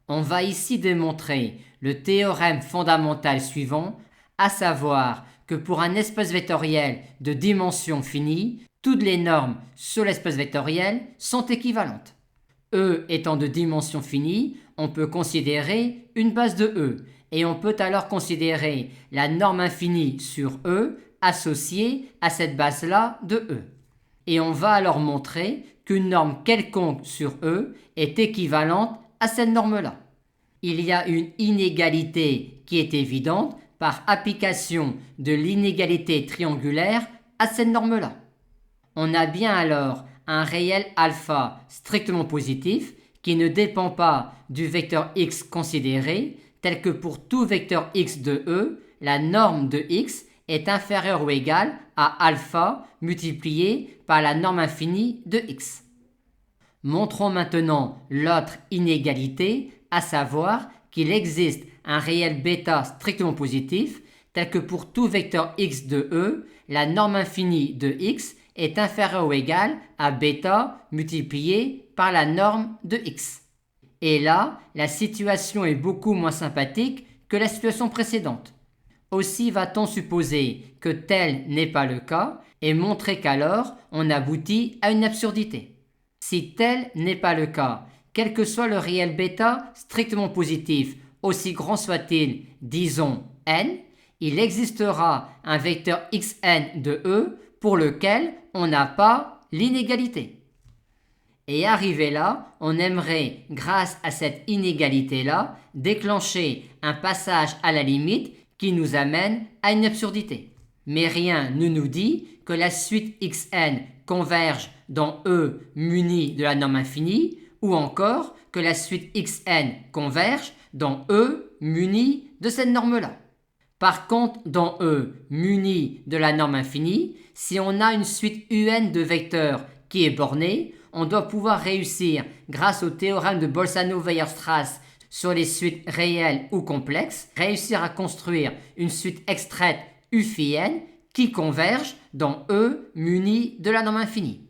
On va ici démontrer le théorème fondamental suivant, à savoir que pour un espace vectoriel de dimension finie, toutes les normes sur l'espace vectoriel sont équivalentes. E étant de dimension finie, on peut considérer une base de E, et on peut alors considérer la norme infinie sur E associée à cette base-là de E. Et on va alors montrer qu'une norme quelconque sur E est équivalente à cette norme-là. Il y a une inégalité qui est évidente par application de l'inégalité triangulaire à cette norme-là. On a bien alors un réel alpha strictement positif qui ne dépend pas du vecteur x considéré, tel que pour tout vecteur x de E, la norme de x est inférieure ou égale à alpha multiplié par la norme infinie de x. Montrons maintenant l'autre inégalité, à savoir qu'il existe un réel bêta strictement positif, tel que pour tout vecteur x de E, la norme infinie de x est inférieure ou égale à bêta multiplié par la norme de x. Et là, la situation est beaucoup moins sympathique que la situation précédente. Aussi va-t-on supposer que tel n'est pas le cas et montrer qu'alors on aboutit à une absurdité. Si tel n'est pas le cas, quel que soit le réel bêta strictement positif, aussi grand soit-il, disons n, il existera un vecteur xn de E pour lequel on n'a pas l'inégalité. Et arrivé là, on aimerait, grâce à cette inégalité-là, déclencher un passage à la limite qui nous amène à une absurdité. Mais rien ne nous dit que la suite xn converge dans E muni de la norme infinie, ou encore que la suite xn converge dans E muni de cette norme-là. Par contre, dans E muni de la norme infinie, si on a une suite un de vecteurs qui est bornée, on doit pouvoir réussir, grâce au théorème de Bolzano-Weierstrass sur les suites réelles ou complexes, réussir à construire une suite extraite u-n qui converge dans E muni de la norme infinie.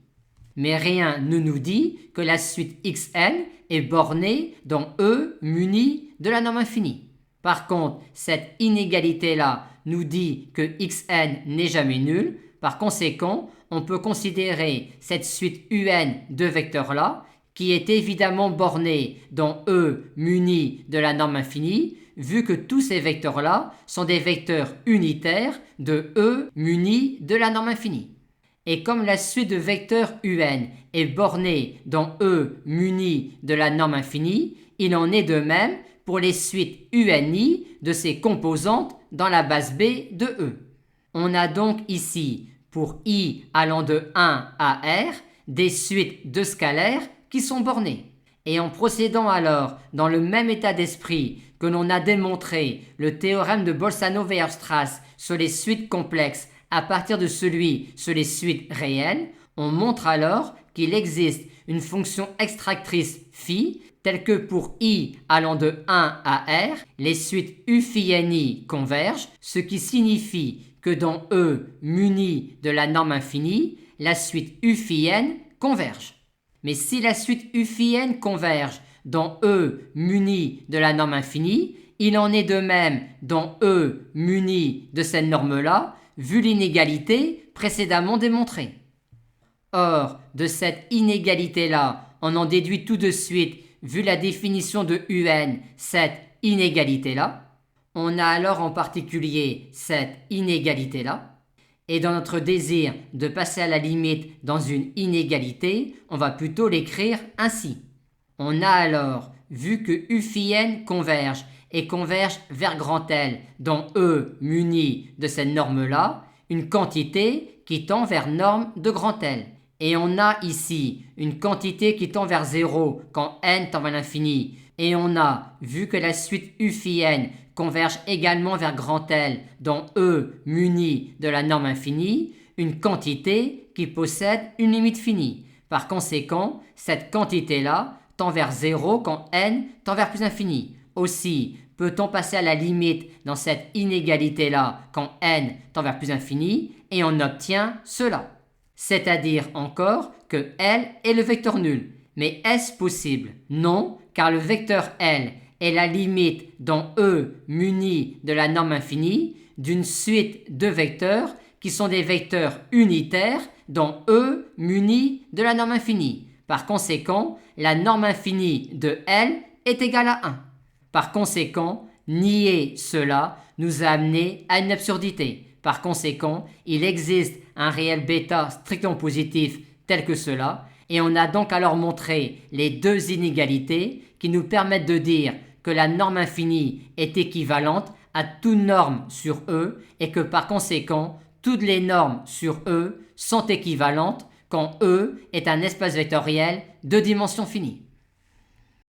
Mais rien ne nous dit que la suite xn est bornée dans E muni de la norme infinie. Par contre, cette inégalité-là nous dit que xn n'est jamais nul. Par conséquent, on peut considérer cette suite un de vecteurs-là, qui est évidemment bornée dans E muni de la norme infinie, vu que tous ces vecteurs-là sont des vecteurs unitaires de E muni de la norme infinie. Et comme la suite de vecteurs un est bornée dans E muni de la norme infinie, il en est de même pour les suites uni de ses composantes dans la base B de E. On a donc ici, pour i allant de 1 à r, des suites de scalaires qui sont bornées. Et en procédant alors dans le même état d'esprit que l'on a démontré le théorème de Bolzano-Weierstrass sur les suites complexes à partir de celui sur les suites réelles, on montre alors qu'il existe une fonction extractrice phi telle que pour i allant de 1 à r, les suites u-i convergent, ce qui signifie que dans E muni de la norme infinie, la suite u-n converge. Mais si la suite u-n converge dans E muni de la norme infinie, il en est de même dans E muni de cette norme-là, vu l'inégalité précédemment démontrée. Or, de cette inégalité-là, on en déduit tout de suite, vu la définition de un, cette inégalité-là. On a alors en particulier cette inégalité-là. Et dans notre désir de passer à la limite dans une inégalité, on va plutôt l'écrire ainsi. On a alors, vu que u-n converge et converge vers grand L dans E muni de cette norme-là, une quantité qui tend vers norme de grand L. Et on a ici une quantité qui tend vers 0 quand n tend vers l'infini. Et on a, vu que la suite u-n converge également vers grand L dans E muni de la norme infinie, une quantité qui possède une limite finie. Par conséquent, cette quantité-là tend vers 0 quand n tend vers plus infini. Aussi, peut-on passer à la limite dans cette inégalité-là quand n tend vers plus infini et on obtient cela. C'est-à-dire encore que L est le vecteur nul. Mais est-ce possible? Non, car le vecteur L est la limite dans E muni de la norme infinie d'une suite de vecteurs qui sont des vecteurs unitaires dans E muni de la norme infinie. Par conséquent, la norme infinie de L est égale à 1. Par conséquent, nier cela nous a amené à une absurdité. Par conséquent, il existe un réel bêta strictement positif tel que cela, et on a donc alors montré les deux inégalités qui nous permettent de dire que la norme infinie est équivalente à toute norme sur E et que par conséquent, toutes les normes sur E sont équivalentes quand E est un espace vectoriel de dimension finie.